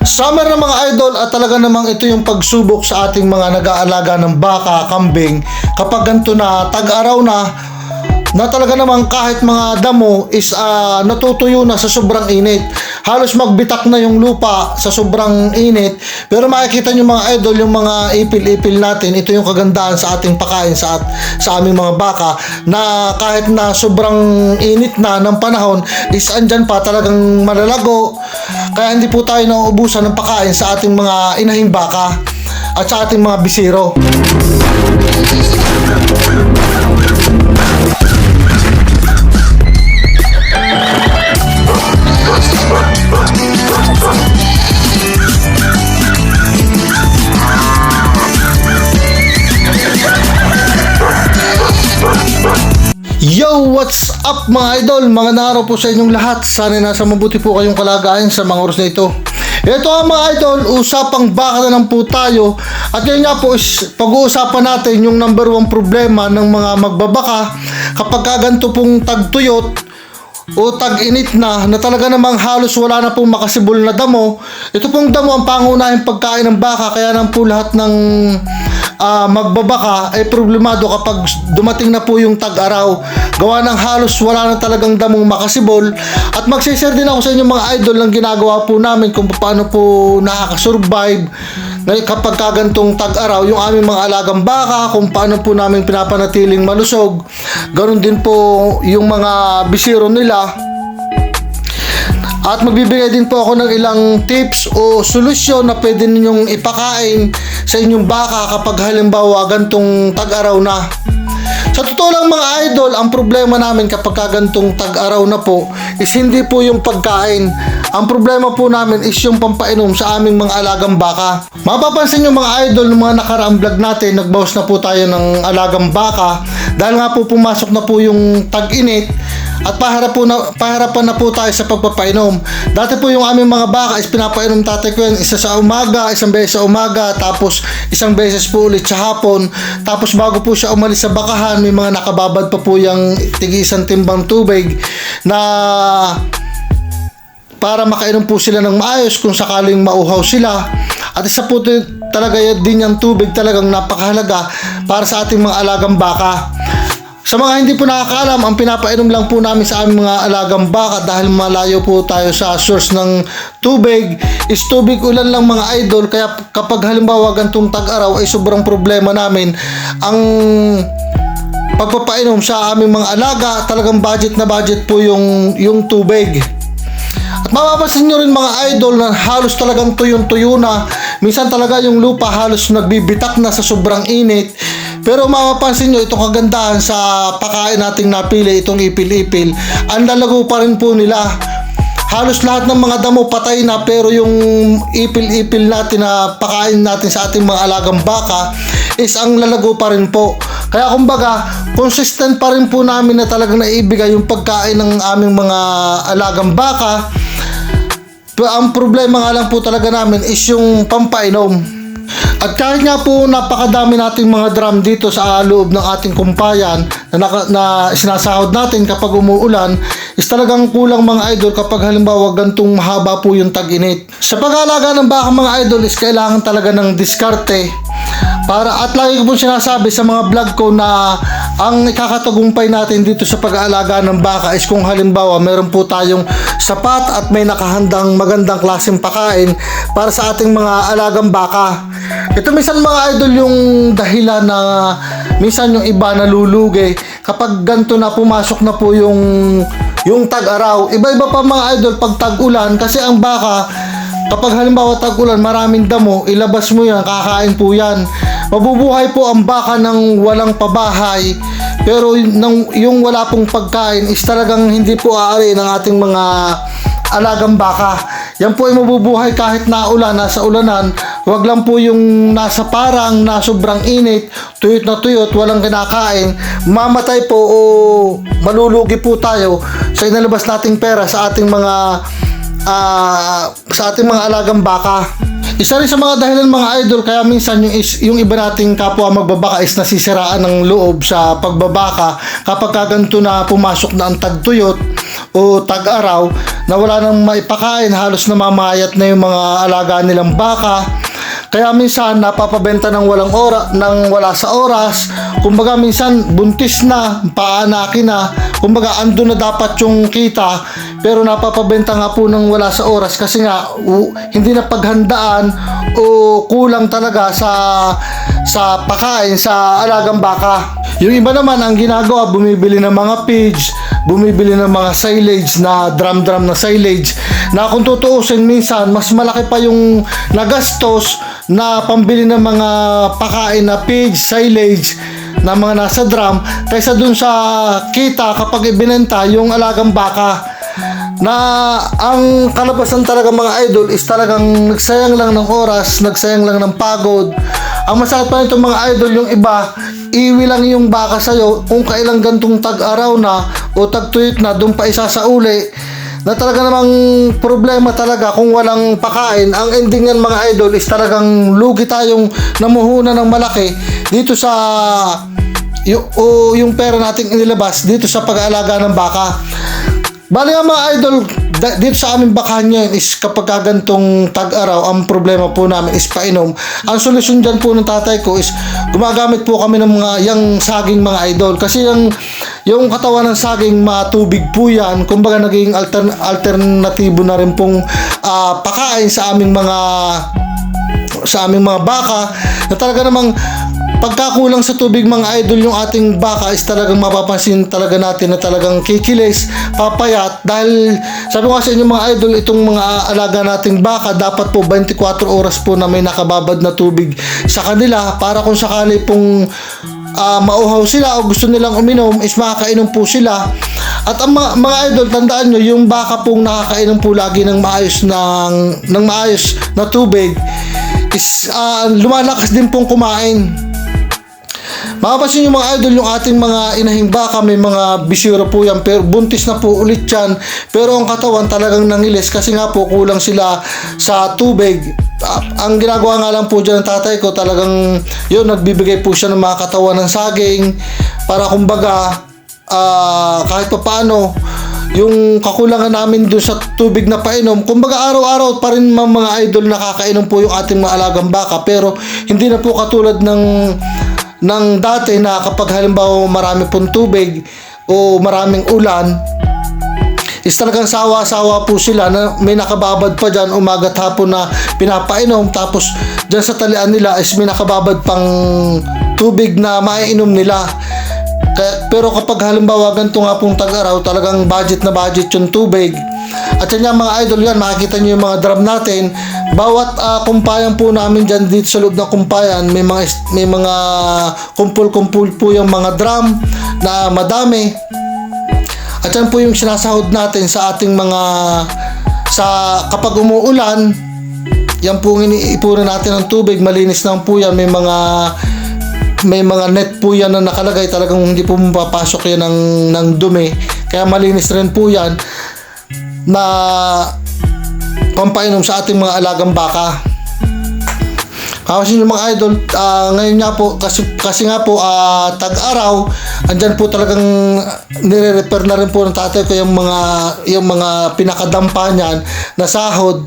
Summer na mga idol at talaga namang ito yung pagsubok sa ating mga nag-aalaga ng baka, kambing kapag ganito na tag-araw na talaga namang kahit mga damo is natutuyo na sa sobrang init. Halos magbitak na yung lupa sa sobrang init. Pero makikita nyo mga idol, yung mga ipil-ipil natin, ito yung kagandahan sa ating pakain sa aming mga baka, na kahit na sobrang init na ng panahon is andyan pa talagang malalago. Kaya hindi po tayo nauubusan ng pakain sa ating mga inahing baka at sa ating mga bisiro. Yo! What's up mga idol? Mga araw po sa inyong lahat. Sana nasa mabuti po kayong kalagayan sa mga oras na ito. Ito ang mga idol, usapang baka na lang po tayo. At yun nga po is pag-uusapan natin yung number one problema ng mga magbabaka kapag kaganto pong tagtuyot o tag-init na talaga namang halos wala na pong makasibol na damo. Ito pong damo ang pangunahing pagkain ng baka, kaya nang po lahat ng magbabaka ay problemado kapag dumating na po yung tag-araw. Gawa ng halos wala na talagang damong makasibol. At magsishare din ako sa inyo mga idol ng ginagawa po namin kung paano po nakakasurvive kapag kagantong tag-araw yung aming mga alagang baka, kung paano po namin pinapanatiling malusog. Ganon din po yung mga bisiro nila. At magbibigay din po ako ng ilang tips o solusyon na pwede ninyong ipakain sa inyong baka kapag halimbawa gantong tag-araw na. Sa totoo lang mga idol, ang problema namin kapag gantong tag-araw na po is hindi po yung pagkain. Ang problema po namin is yung pampainom sa aming mga alagang baka. Mapapansin nyo mga idol, ng mga nakaraang vlog natin, nagbawas na po tayo ng alagang baka dahil nga po pumasok na po yung tag-init at pahirapan na po tayo sa pagpapainom. Dati po yung aming mga baka is pinapainom tatay ko yan isa sa umaga, isang beses sa umaga, tapos isang beses po ulit sa hapon. Tapos bago po siya umalis sa bakahan, may mga nakababad pa po yung tig-isang timbang tubig na para makainom po sila ng maayos kung sakaling mauhaw sila. At isa po talaga din yung tubig talagang napakahalaga para sa ating mga alagang baka. Sa mga hindi po nakakaalam, ang pinapainom lang po namin sa aming mga alagang baka dahil malayo po tayo sa source ng tubig is tubig ulan lang mga idol. Kaya kapag halimbawa gantong tag-araw ay sobrang problema namin ang pagpapainom sa aming mga alaga. Talagang budget na budget po yung tubig. At mapapansin nyo rin mga idol na halos talagang tuyong-tuyo na. Minsan talaga yung lupa halos nagbibitak na sa sobrang init. Pero mapapansin nyo, itong kagandahan sa pakain nating napili, itong ipil-ipil, ang lalago pa rin po nila. Halos lahat ng mga damo patay na, pero yung ipil-ipil natin na pakain natin sa ating mga alagang baka is ang lalago pa rin po. Kaya kumbaga, consistent pa rin po namin na talagang naibigay yung pagkain ng aming mga alagang baka. Pero ang problema nga lang po talaga namin is yung pampainom. At kahit nga po napakadami nating mga drum dito sa loob ng ating kumpayan na sinasahod natin kapag umuulan, is talagang kulang mga idol kapag halimbawa gantong mahaba po yung tag-init. Sa pag-aalaga ng baka mga idol is kailangan talaga ng diskarte. At lagi ko po sinasabi sa mga vlog ko na ang ikakatagumpay natin dito sa pag-aalaga ng baka is kung halimbawa meron po tayong sapat at may nakahandang magandang klaseng pakain para sa ating mga alagang baka. Ito minsan mga idol yung dahilan na minsan yung iba nalulugi kapag ganito na pumasok na po yung tag-araw. Iba-iba pa mga idol pag tag-ulan, kasi ang baka kapag halimbawa tag-ulan maraming damo, ilabas mo yan, kakain po yan. Mabubuhay po ang baka ng walang pabahay, pero yung wala pong pagkain is talagang hindi po aari ng ating mga alagang baka. Yan po ay mabubuhay kahit naulan, nasa ulanan. Wag lang po yung nasa parang na sobrang init, tuyot na tuyot, walang kinakain, mamatay po o malulugi po tayo sa inalabas nating pera sa ating mga alagang baka. Isa rin sa mga dahilan mga idol kaya minsan yung iba nating kapwa magbabaka is nasisiraan ng loob sa pagbabaka kapag kaganto na pumasok na ang tagtuyot o tag-araw na wala nang maipakain, halos namamayat na yung mga alaga nilang baka. Kaya minsan napapabenta ng wala sa oras. Kumbaga minsan buntis na, paanakin na. Kumbaga ando na dapat yung kita, pero napapabenta nga po ng wala sa oras kasi nga hindi na paghandaan o kulang talaga sa pakain sa alagang baka. Yung iba naman ang ginagawa, bumibili ng mga pigs, bumibili ng mga silage na drum na silage, na kung tutuusin minsan mas malaki pa yung nagastos na pambili ng mga pakain na pigs, silage na mga nasa drum kaysa dun sa kita kapag ibinenta yung alagang baka. Na ang kalabasan talaga mga idol is talagang nagsayang lang ng oras, nagsayang lang ng pagod. Ang masakit pa nito mga idol, yung iba iwi lang yung baka sa'yo kung kailang gantong tag-araw na o tag-tuyot na, doon pa isasauli na talaga namang problema talaga kung walang pakain. Ang ending yan mga idol is talagang lugi tayong namuhunan ng malaki dito sa yung pera nating inilabas dito sa pag-aalaga ng baka. Bali nga mga idol, dito sa aming bakahan ngayon is kapag gantong tag-araw, ang problema po namin is painom. Ang solusyon dyan po ng tatay ko is gumagamit po kami ng mga yang saging mga idol. Kasi yung katawan ng saging matubig po yan. Kumbaga naging alternatibo na rin pong pakain sa aming mga baka, na talaga namang pagkakulang sa tubig mga idol yung ating baka is talagang mapapansin talaga natin na talagang kikilis, papayat. Dahil sabi ko sa inyo mga idol, itong mga alaga nating baka dapat po 24 oras po na may nakababad na tubig sa kanila, para kung sakali pong mauhaw sila o gusto nilang uminom is makakainom po sila. At ang mga idol, tandaan nyo, yung baka pong nakakainom po lagi ng maayos na tubig is lumalakas din pong kumain. Mapapansin nyo mga idol, yung ating mga inahing baka may mga bisiro po yan, pero buntis na po ulit yan, pero ang katawan talagang nangilis kasi nga po kulang sila sa tubig. Ang ginagawa nga lang po dyan ng tatay ko, talagang yun, nagbibigay po siya ng mga katawan ng saging para kumbaga kahit pa paano yung kakulangan namin dun sa tubig na painom, kumbaga araw-araw pa rin mga idol nakakainom po yung ating mga alagang baka, pero hindi na po katulad ng dati na kapag halimbawa marami pong tubig o maraming ulan is talagang sawa-sawa po sila na may nakababad pa dyan umaga't hapon na pinapainom, tapos dyan sa talian nila is may nakababad pang tubig na maiinom nila. Pero kapag halimbawa ganito nga pong tag-araw, talagang budget na budget yung tubig. At yan mga idol, yan makikita nyo yung mga drum natin. Bawat kumpayan po namin dyan dito sa loob ng kumpayan, may mga kumpul-kumpul po yung mga drum na madami. At yan po yung sinasahod natin sa ating kapag umuulan, yan po iniipunan natin ng tubig, malinis lang po yan. May mga net po yan na nakalagay, talagang hindi po mapapasok yan ng dumi, kaya malinis rin po yan na pampainom sa ating mga alagang baka. Kasi yung mga idol, ngayon nga po kasi nga po tag-araw, andyan po talagang nire-repair na rin po ng tatay ko yung mga pinakadampa niyan na sahod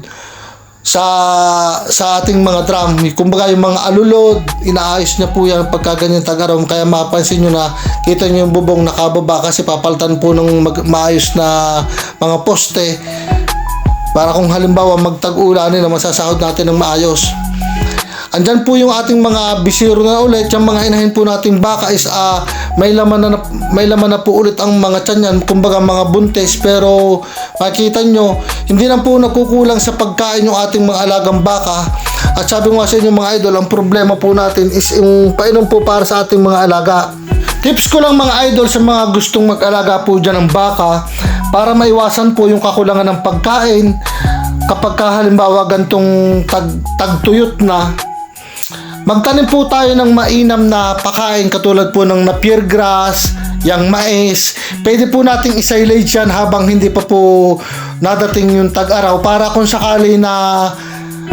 sa ating mga drum. Kumbaga yung mga alulod, inaayos niya po yan pagka ganyan tag-araw. Kaya mapansin nyo na kita nyo yung bubong nakababa kasi papalitan po ng maayos na mga poste para kung halimbawa magtag-ulanin na masasahod natin ng maayos. Andyan po yung ating mga bisiro na ulit. Yung mga inahin po nating baka is may laman na po ulit ang mga tiyan yan, kumbaga mga buntis. Pero makikita nyo, hindi na po nagkukulang sa pagkain yung ating mga alagang baka. At sabi ko sa inyo mga idol, ang problema po natin is yung painom po para sa ating mga alaga. Tips ko lang mga idol sa mga gustong mag-alaga po dyan ng baka, para maiwasan po yung kakulangan ng pagkain kapag halimbawa gantong tagtuyot na. Magtanim po tayo ng mainam na pakain katulad po ng napier grass, yang mais. Pwede po nating isilage yan habang hindi pa po nadating yung tag-araw, para kung sakali na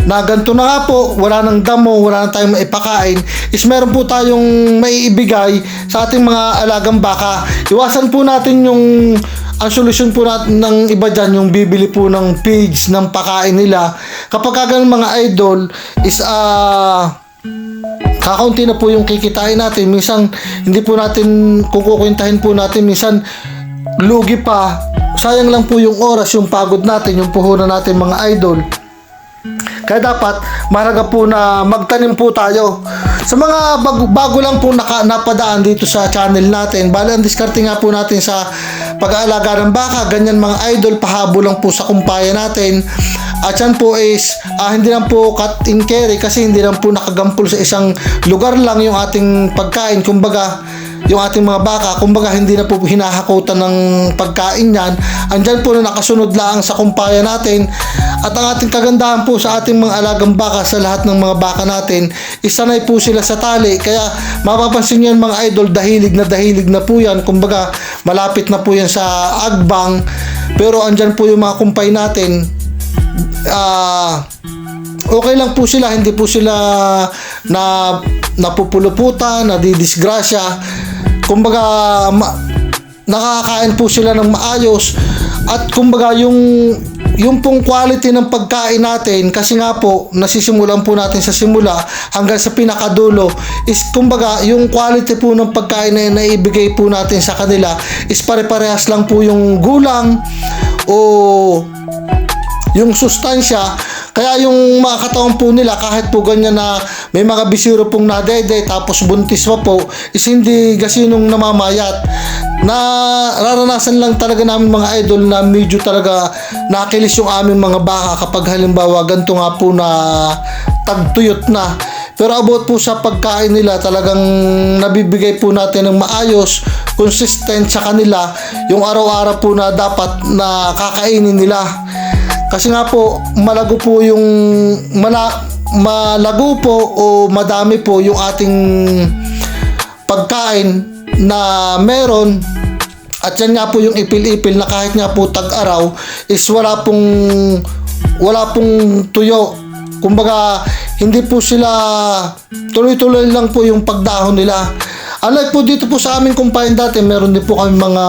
ganito na nga po, wala nang damo, wala nang tayong maipakain, is meron po tayong maiibigay sa ating mga alagang baka. Iwasan po natin yung ang solusyon po natin ng iba dyan, yung bibili po ng page ng pakain nila. Kapag ganun mga idol, is kakaunti na po yung kikitain natin. Minsan, hindi po natin, kung kukwentahin po natin, minsan, lugi pa. Sayang lang po yung oras, yung pagod natin, yung puhunan natin mga idol. Kaya dapat, mahalaga po na magtanim po tayo. Sa mga bago lang po napadaan dito sa channel natin, bali ang diskarte nga po natin sa pag-aalaga ng baka, ganyan mga idol, pahabo lang po sa kumpaya natin. At yan po is, hindi lang po cut and carry kasi hindi lang po nakagampol sa isang lugar lang yung ating pagkain. Kumbaga, yung ating mga baka, kumbaga hindi na po hinahakutan ng pagkain yan. Andyan po na nakasunod lang sa kumpaya natin. At ang ating kagandahan po sa ating mga alagang baka, sa lahat ng mga baka natin, isanay po sila sa tali. Kaya mapapansin nyo yan mga idol, dahilig na po yan. Kumbaga malapit na po yan sa agbang. Pero andyan po yung mga kumpay natin. Okay lang po sila, hindi po sila napupuluputan, nadidisgrasya. Kumbaga nakakain po sila ng maayos. At kumbaga yung pong quality ng pagkain natin, kasi nga po nasisimulan po natin sa simula hanggang sa pinakadulo, is kumbaga yung quality po ng pagkain na naibigay po natin sa kanila is pare-parehas lang po yung gulang o yung sustansya. Kaya yung mga katawan po nila, kahit po ganyan na may mga bisiro pong nadede tapos buntis pa po, is hindi gasinong namamayat. Nararanasan lang talaga namin mga idol na medyo talaga nakilis yung aming mga baka kapag halimbawa ganito nga po na tagtuyot na. Pero about po sa pagkain nila, talagang nabibigay po natin ng maayos, consistent sa kanila, yung araw-araw po na dapat na kakainin nila. Kasi nga po, malago po yung malago po o madami po yung ating pagkain na meron. At yan nga po yung ipil-ipil na kahit nga po tag-araw is wala pong tuyo. Kumbaga, hindi po sila tuloy-tuloy lang po yung pagdahon nila. Unlike po dito po sa aming kumpayan dati, meron din po kami mga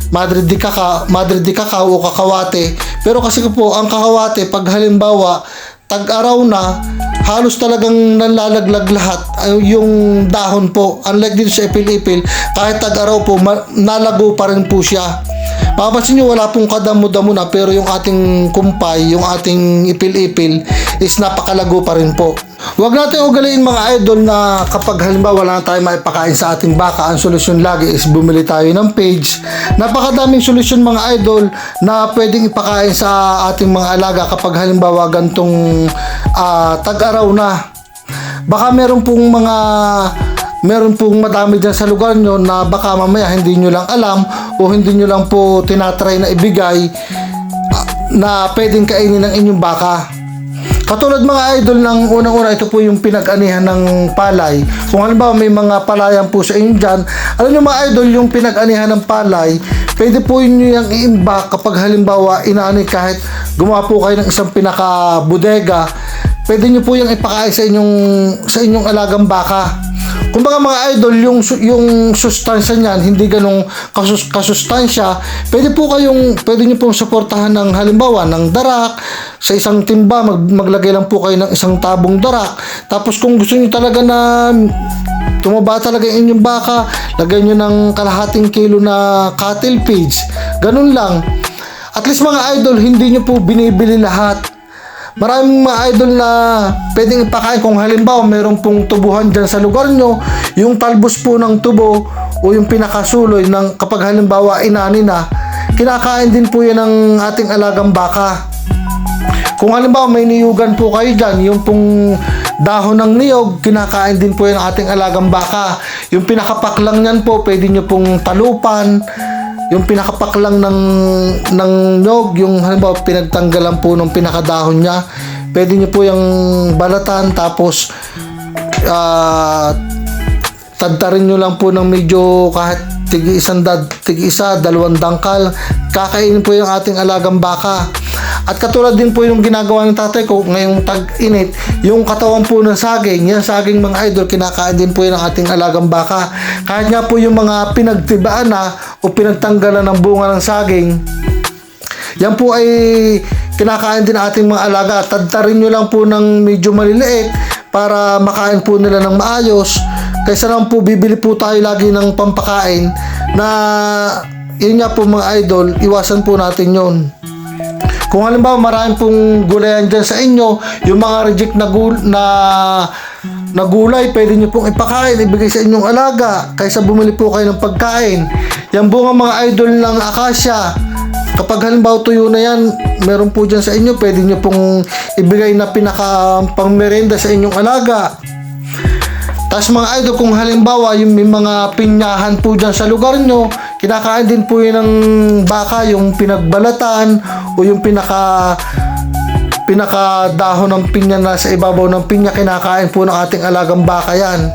Madre de cacao o kakawate. Pero kasi po ang kakawate, pag halimbawa tag-araw na, halos talagang nalalaglag lahat yung dahon po. Unlike dito sa ipil-ipil, kahit tag-araw po, nalago pa rin po siya. Mapapansin nyo, wala pong kadamo-damo na, pero yung ating kumpay, yung ating ipil-ipil is napakalago pa rin po. Huwag natin ugaliin mga idol na kapag halimbawa wala na tayo maipakain sa ating baka, ang solusyon lagi is bumili tayo ng page. Napakadaming solusyon mga idol na pwedeng ipakain sa ating mga alaga kapag halimbawa gantong tag-araw na. Baka meron pong madami dyan sa lugar nyo na baka mamaya hindi nyo lang alam o hindi nyo lang po tinatry na ibigay na pwedeng kainin ng inyong baka. Katulad mga idol ng unang-una, ito po yung pinag-anihan ng palay. Kung halimbawa may mga palayan po sa inyo dyan, alam nyo mga idol, yung pinag-anihan ng palay, pwede po nyo yung i-imbak kapag halimbawa inaani, kahit gumawa po kayo ng isang pinaka-bodega, pwede nyo po yung ipakain sa inyong alagang baka. Kumbaga mga idol, yung sustansya niyan, hindi ganong kasustansya. Pwede nyo pong suportahan ng halimbawa ng darak. Sa isang timba, maglagay lang po kayo ng isang tabong darak. Tapos kung gusto nyo talaga na tumaba talaga yung inyong baka, lagay nyo ng kalahating kilo na cattle feeds. Ganun lang. At least mga idol, hindi nyo po binibili lahat. Maraming mga idol na pwedeng ipakain. Kung halimbawa mayroon pong tubuhan dyan sa lugar nyo, yung talbos po ng tubo o yung pinakasuloy ng kapag halimbawa inani na, kinakain din po yan ng ating alagang baka. Kung halimbawa may niyugan po kayo dyan, yung pong dahon ng niyog, kinakain din po yan ng ating alagang baka. Yung pinakapaklang nyan po, pwede nyo pong talupan. Yung pinakapaklang ng nyog, yung halimbawa pinagtanggalan po ng pinakadahon niya, pwede nyo po yung balatan, tapos tadtarin nyo lang po ng medyo kahit tig-isa, dalawang dangkal, kakainin po yung ating alagang baka. At katulad din po yung ginagawa ng tatay ko ngayong tag-init, yung katawan po ng saging, yan saging mga idol, kinakain din po yan ng ating alagang baka. Kahit nga po yung mga pinagtibaan na o o pinagtanggalan ng bunga ng saging, yan po ay kinakain din ating mga alaga. Tadtarin nyo lang po ng medyo maliliit para makain po nila ng maayos. Kaysa naman po bibili po tayo lagi ng pampakain na yun nga po mga idol, iwasan po natin yun. Kung halimbawa maraming pong gulayan dyan sa inyo, yung mga reject na gulay, pwede nyo pong ipakain, ibigay sa inyong alaga kaysa bumili po kayo ng pagkain. Yung bunga mga idol ng akasya, kapag halimbawa tuyo na yan, meron po dyan sa inyo, pwede nyo pong ibigay na pinaka pangmerenda sa inyong alaga. Tapos mga idol, kung halimbawa yung may mga pinyahan po dyan sa lugar nyo, kinakain din po yun ng baka, yung pinagbalatan o yung pinaka dahon ng pinya na sa ibabaw ng pinya, kinakain po ng ating alagang baka yan.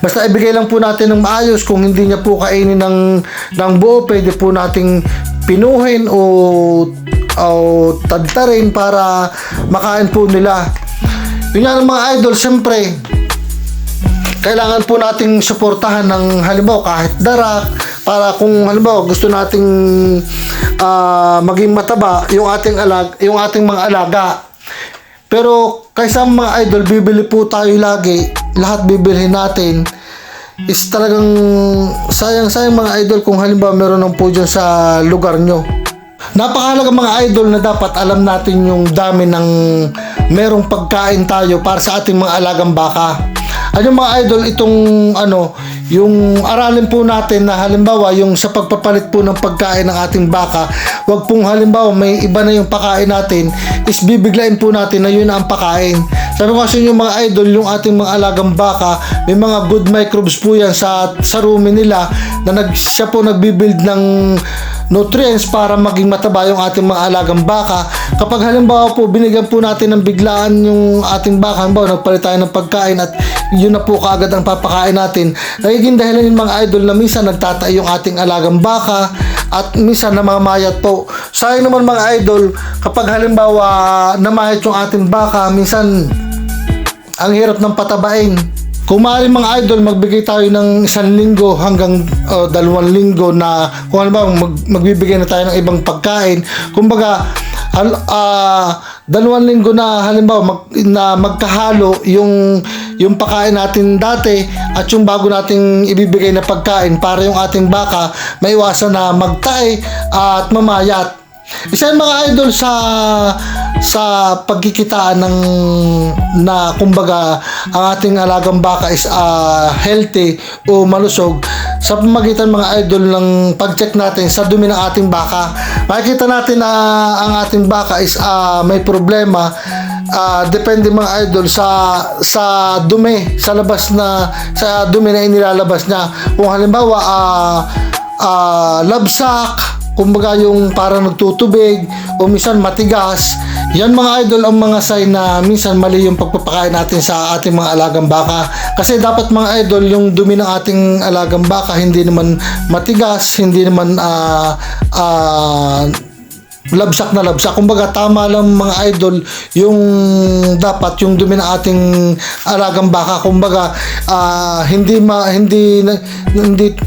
Basta ibigay lang po natin ng maayos. Kung hindi niya po kainin ng buo, pwede po nating pinuhin o tadtarin para makain po nila. Yun yan mga idol, siyempre kailangan po nating suportahan ng halimbawa kahit darak, para kung halimbawa gusto nating maging mataba yung ating mga alaga. Pero kaysa mga idol, bibili po tayo lagi, lahat bibilhin natin, is talagang sayang mga idol kung halimbawa meron ng po dyan sa lugar nyo. Napakahalaga mga idol na dapat alam natin yung dami ng merong pagkain tayo para sa ating mga alagang baka. Ano mga idol, itong yung aralin po natin na halimbawa yung sa pagpapalit po ng pagkain ng ating baka, wag pong halimbawa may iba na yung pakain natin, is bibiglain po natin na yun ang pakain. Sabi ko kasi yung mga idol, yung ating mga alagang baka, may mga good microbes po yan sa rumi nila na siya po nagbibuild ng nutrients para maging mataba yung ating mga alagang baka. Kapag halimbawa po binigyan po natin ng biglaan yung ating baka, halimbawa nagpalit tayo ng pagkain at yun na po kaagad ang papakain natin, nagiging dahilan yung mga idol na minsan nagtatay yung ating alagang baka at minsan namamayat po. Sayang naman mga idol, kapag halimbawa namayat yung ating baka, minsan ang hirap ng patabain. Kung maaari mga idol, magbigay tayo ng 1 linggo hanggang 2 linggo na kung halimbawa magbibigay na tayo ng ibang pagkain. Kumbaga 2 linggo na halimbawa na magkahalo yung pagkain natin dati at yung bago nating ibibigay na pagkain para yung ating baka maiwasan na magtay at mamayat. Isa yung mga idol sa pagkikitaan na kumbaga ang ating alagang baka is healthy o malusog sa pamagitan mga idol ng pag-check natin sa dumi ng ating baka. Makikita natin na ang ating baka is may problema. Depende mga idol sa dumi, sa dumi na inilalabas niya. Kung halimbawa labsak, kumbaga yung parang nagtutubig o minsan matigas, yan mga idol ang mga sign na minsan mali yung pagpapakain natin sa ating mga alagang baka. Kasi dapat mga idol, yung dumi ng ating alagang baka hindi naman matigas, hindi naman labsak na labsak. Kumbaga tama lang mga idol yung dapat yung dumi ng ating alagang baka. Kumbaga hindi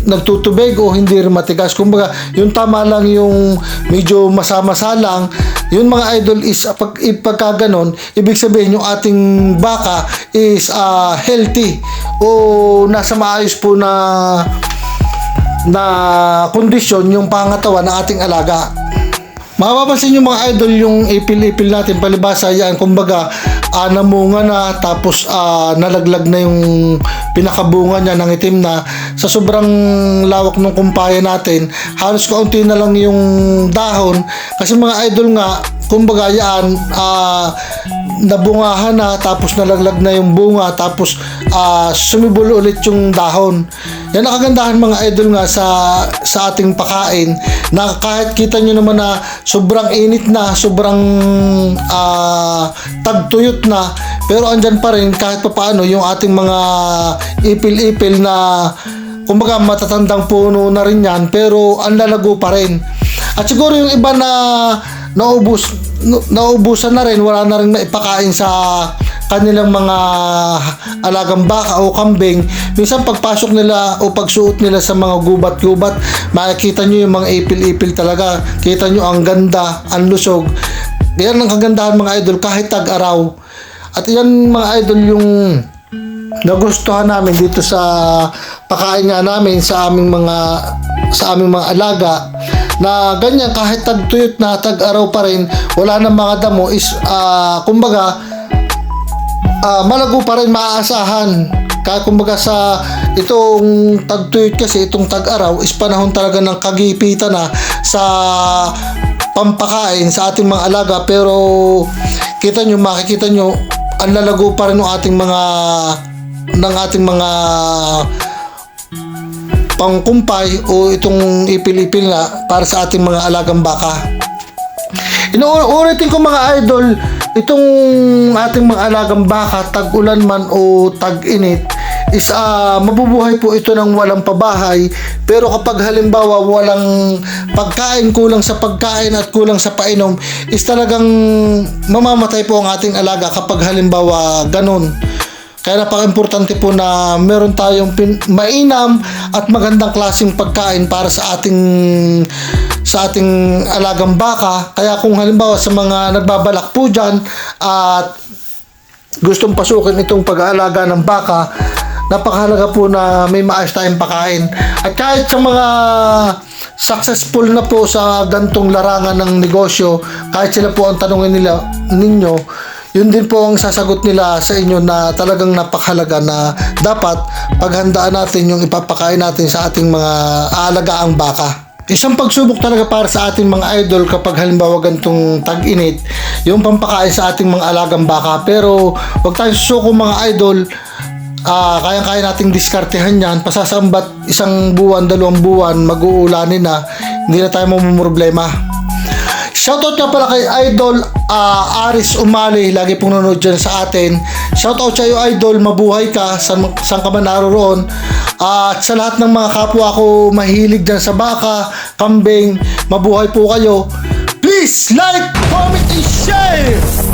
nagtutubig o hindi rin matigas. Kumbaga yung tama lang, yung medyo masama-masa lang. Yun mga idol is pagka ganon, ibig sabihin yung ating baka is healthy o nasa maayos po na kondisyon yung pangatawan ng ating alaga. Mapapansin nyo mga idol yung ipil-ipil natin, palibasa yan, kumbaga namunga na, tapos nalaglag na yung pinakabunga niya, ng itim na. Sa sobrang lawak ng kumpaya natin, halos kaunti na lang yung dahon. Kasi mga idol nga, kumbaga yan, nabungahan na, tapos nalaglag na yung bunga, tapos sumibol ulit yung dahon. Yan ang kagandahan mga idol nga sa ating pakain, na kahit kita nyo naman na sobrang init na, sobrang tagtuyot na, pero andyan pa rin kahit papaano yung ating mga ipil-ipil na kumbaga matatandang puno na rin yan, pero ang lalago pa rin. At siguro yung iba na naubusan na rin, wala na rin maipakain sa kanilang mga alagang baka o kambing, minsan pagpasok nila o pagsuot nila sa mga gubat-gubat, makikita nyo yung mga ipil-ipil talaga. Kita nyo ang ganda, ang lusog. Yan ang kagandahan mga idol kahit tag-araw. At yan mga idol yung nagustuhan namin dito sa pakain nga namin sa aming mga alaga, na ganyan kahit tagtuyot na tag-araw pa rin, wala nang mga damo, is kumbaga malago pa rin, maaasahan. Kaya kumbaga sa itong tagtuyot kasi itong tag-araw is panahon talaga ng kagipitan na sa pampakain sa ating mga alaga, pero makikita nyo ang lalago pa rin ng ating mga pangkumpay o itong ipil-ipil nga para sa ating mga alagang baka. Inuulitin ko mga idol, itong ating mga alagang baka, tag-ulan man o tag-init, is mabubuhay po ito ng walang pabahay. Pero kapag halimbawa walang pagkain, kulang sa pagkain at kulang sa painom, is talagang mamamatay po ang ating alaga kapag halimbawa ganun. Kaya napaka-importante po na meron tayong mainam at magandang klaseng pagkain para sa ating alagang baka. Kaya kung halimbawa sa mga nagbabalak po dyan at gustong pasukin itong pag-aalaga ng baka, napakahalaga po na may maayos tayong pakain. At kahit sa mga successful na po sa gantong larangan ng negosyo, kahit sila po ang tanungin ninyo, yun din po ang sasagot nila sa inyo, na talagang napakahalaga na dapat paghandaan natin yung ipapakain natin sa ating mga aalagaang baka. Isang pagsubok talaga para sa ating mga idol kapag halimbawa gantong tag-init, yung pampakain sa ating mga alagang baka. Pero wag tayong susuko mga idol, kayang-kaya nating diskartehan yan. Pasasambat 1 buwan, 2 buwan, mag-uulanin na, hindi na tayo mamumroblema. Shoutout nga pala kay Idol Aris Umali, lagi pong nanonood dyan sa atin. Shoutout sa iyo Idol, mabuhay ka, saan ka man naroon. At sa lahat ng mga kapwa ko mahilig dyan sa baka, kambing, mabuhay po kayo. Please like, comment, and share!